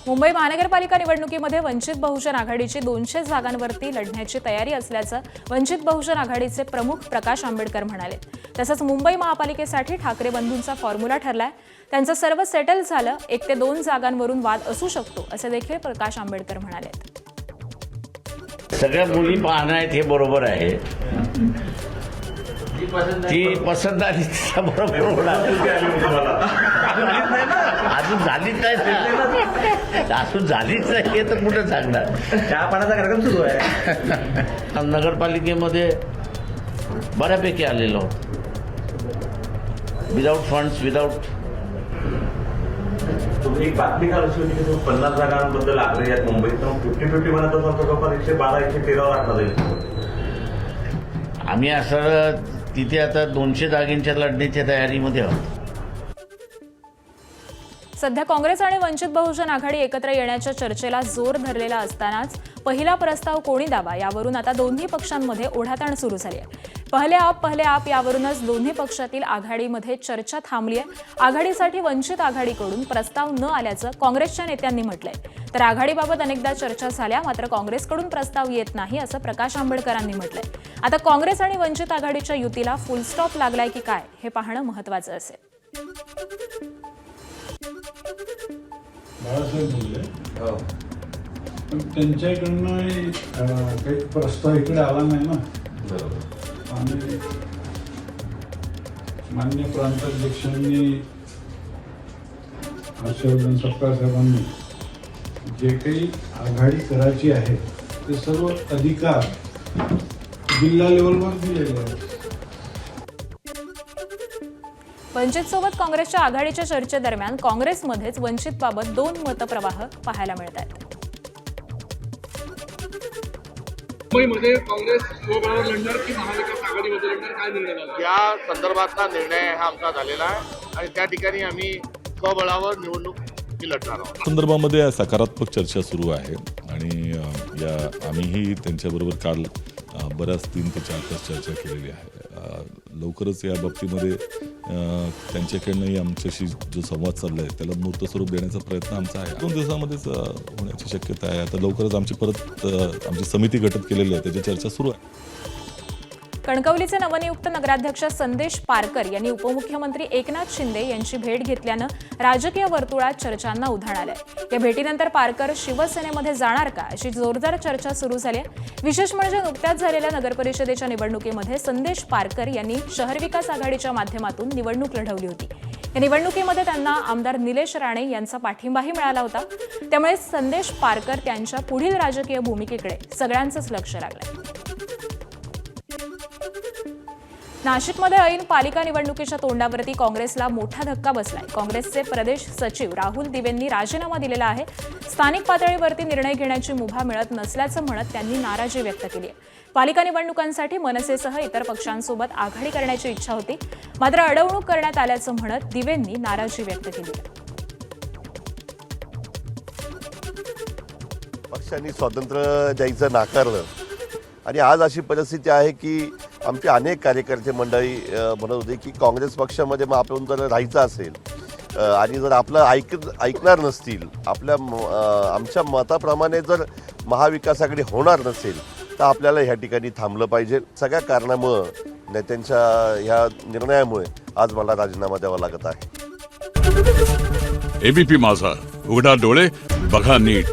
मुंबई महानगरपालिका निवडणुकीमध्ये वंचित बहुजन आघाडीची 200 जागांवरती लढण्याची तयारी असल्याचं वंचित बहुजन आघाडीचे प्रमुख प्रकाश आंबेडकर म्हणाले। तसंच मुंबई महापालिकेसाठी ठाकरे बंधूंचा फॉर्म्युला ठरलाय, त्यांचं सर्व सेटल झालं, 1 ते 2 जागांवरून वाद असू शकतो असे देखील प्रकाश आंबेडकर म्हणाले। सगळ्या मुली पाहणं आहेत हे बरोबर आहे, ती पसंत आली बरोबर होणार, अजून झालीच नाही, अजून झालीच नाही हे तर कुठं सांगणार। चहा पाण्याचा कार्यक्रम सुरू आहे। नगरपालिकेमध्ये बऱ्यापैकी आलेलो विदाउट फंड्स विदाउट। तुम्ही एक बातमी काल अशी होती की 50 जागांबद्दल आग्रही आहेत मुंबईत, 50-50 म्हणत असं जवळपास 112-113 राखला जाईल। आम्ही असं तिथे आता 200 जागेंच्या लढण्याच्या तयारीमध्ये आहोत। सध्या काँग्रेस आणि वंचित बहुजन आघाडी एकत्र येण्याच्या चर्चेला जोर धरलेला असतानाच पहिला प्रस्ताव कोणी द्यावा यावरून आता दोन्ही पक्षांमध्ये ओढाताण सुरू झाली आहे। पहले आप यावरूनच दोन्ही पक्षातील आघाडीमध्ये चर्चा थांबली आहे। आघाडीसाठी वंचित आघाडीकडून प्रस्ताव न आल्याचं काँग्रेसच्या नेत्यांनी म्हटलंय, तर आघाडीबाबत अनेकदा चर्चा झाल्या, मात्र काँग्रेसकडून प्रस्ताव येत नाही असं प्रकाश आंबेडकरांनी म्हटलंय। आता काँग्रेस आणि वंचित आघाडीच्या युतीला फुल स्टॉप लागलाय की काय हे पाहणं महत्त्वाचं असेल। बाळासाहेब बोलले, पण त्यांच्याकडनं काही प्रस्ताव इकडे आला नाही ना। आणि माननीय प्रांताध्यक्षांनी हर्षवर्धन सपकाळ साहेबांनी जे काही आघाडी करायची आहे ते सर्व अधिकार जिल्हा लेवलवर दिलेले आहेत। वंचितसोबत काँग्रेसच्या आघाडीच्या चर्चेदरम्यान काँग्रेसमध्येच वंचितबाबत 2 मतप्रवाह पाहायला मिळत आहेत। मुंबईमध्ये काँग्रेस स्वबळावर लढणार की महाविकास आघाडीमध्ये लढणार, काय निर्णय झाला? या संदर्भातला निर्णय हा आमचा झालेला आहे आणि त्या ठिकाणी आम्ही स्वबळावर निवडणूक लढणार आहोत। संदर्भामध्ये सकारात्मक चर्चा सुरू आहे आणि आम्हीही त्यांच्याबरोबर काल बऱ्याच 3 ते 4 तास चर्चा केलेली आहे। लवकरच या बाबतीमध्ये त्यांच्याकडनंही आमच्याशी जो संवाद चालला आहे त्याला मूर्त स्वरूप देण्याचा प्रयत्न आमचा आहे। 2 दिवसामध्येच होण्याची शक्यता आहे। आता लवकरच आमची समिती गठीत केलेली आहे, त्याची चर्चा सुरू आहे। कणकवलीचे नवनियुक्त नगराध्यक्ष संदेश पारकर यांनी उपमुख्यमंत्री एकनाथ शिंदे यांची भेट घेतल्यानं राजकीय वर्तुळात चर्चांना उधाण आलंय। या भेटीनंतर पारकर शिवसेनेमध्ये जाणार का अशी जोरदार चर्चा सुरू झाली आहे। विशेष म्हणजे नुकत्याच झालेल्या नगरपरिषदेच्या निवडणुकीमध्ये संदेश पारकर यांनी शहर विकास आघाडीच्या माध्यमातून निवडणूक लढवली होती। या निवडणुकीमध्ये त्यांना आमदार निलेश राणे यांचा पाठिंबाही मिळाला होता, त्यामुळे संदेश पारकर त्यांच्या पुढील राजकीय भूमिकेकडे सगळ्यांचंच लक्ष लागलंय। नाशिकमध्ये ऐन पालिका निवडणुकीच्या तोंडावरती काँग्रेसला मोठा धक्का बसलाय। काँग्रेसचे प्रदेश सचिव राहुल दिवेंनी राजीनामा दिलेला आहे। स्थानिक पातळीवरती निर्णय घेण्याची मुभा मिळत नसल्याचं म्हणत त्यांनी नाराजी व्यक्त केली आहे। पालिका निवडणुकांसाठी मनसेसह इतर पक्षांसोबत आघाडी करण्याची इच्छा होती, मात्र अडवणूक करण्यात आल्याचं म्हणत दिवेंनी नाराजी व्यक्त केली आहे। पक्षांनी स्वातंत्र्य द्यायचं नाकारलं आणि आज अशी परिस्थिती आहे की आमचे अनेक कार्यकर्ते मंडळी म्हणत होते की काँग्रेस पक्षामध्ये मग आपण जर राहायचं असेल आणि जर आपलं ऐकणार नसतील, आमच्या मताप्रमाणे जर महाविकास आघाडी होणार नसेल तर आपल्याला ह्या ठिकाणी थांबलं पाहिजे। सगळ्या कारणामुळं नेत्यांच्या ह्या निर्णयामुळे आज मला राजीनामा द्यावा लागत आहे। एबीपी माझा, उघडा डोळे बघा नीट।